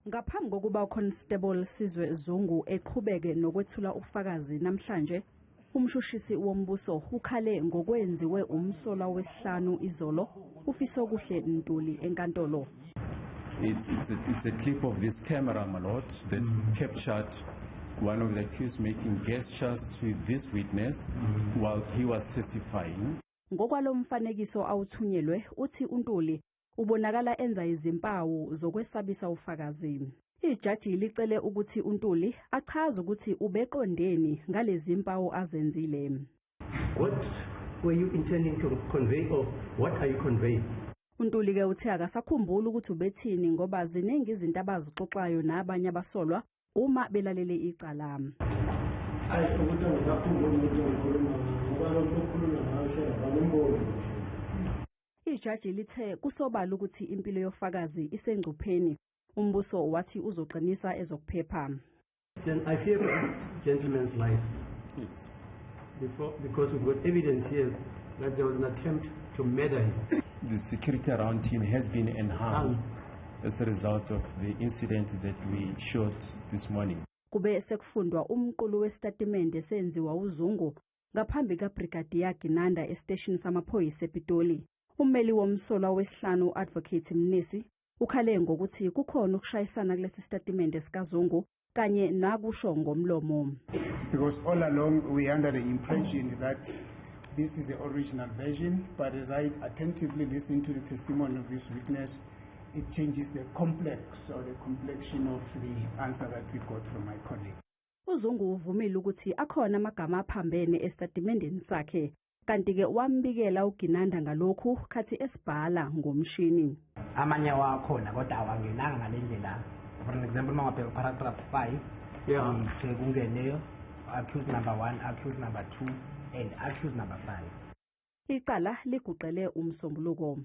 Ngaphambi kokuba uConstable uSizwe Zungu eqhubeke nokwethula ufakazi namhlanje, umshushisi wombuso ukhale ngokwenziwe umsolwa wesihlanu izolo, uFisokuhle Ntuli enkantolo. It's a clip of this camera, my lord, that captured one of the accused making gestures to this witness while he was testifying. Ngokwalo mfanekiso awuthunyelwe, uthi uNtuli ubonakala enza izimpawu zokwesabisa ufakazi. Ijaji licele ukuthi uNtuli achaze ukuthi ubeqondeni ngalezi impawu azenzile. What were you intending to convey, or what are you conveying? uNtuli ke uthe akasakhumbula ukuthi ubethini ngoba ziningi izinto abazixoxayo nabanye abasolwa uma belalele icala. Ijaji lithe kusobala ukuthi impilo yofakazi isengcupheni. Umbuso wathi uzoqinisa ezokuphepha. I fear for this gentleman's life. Because we've got evidence here that there was an attempt to murder him. The security around him has been enhanced as a result of the incident that we showed this morning. Kube sekufundwa umqulu westatimende senziwa uZungu ngaphambi kaBrigadier Ginanda estation samaphoyisa ePitoli. Ummeli womsolwa wesihlanu advocate Mnisi ukhale ngokuthi kukhona ukushayisana kulesi statimende sikaZungu kanye nakusho ngomlomo. Because all along we under the impression that this is the original version, but as I attentively listen to the testimony of this witness, it changes the complex or the complexion of the answer that we got from my colleague. uZungu uvumile ukuthi akhona amagama aphambene estatimendeni sakhe, kanti ke wambikela uGinanda ngalokhu khathi esibhala ngomshini. Amanye wakhona kodwa awangenanga ngalendlela. For example, mawabheka paragraph 5, ithi kungeneyo accused number 1, accused number 2 and accused number 5. Icala liguqele umsombuluko.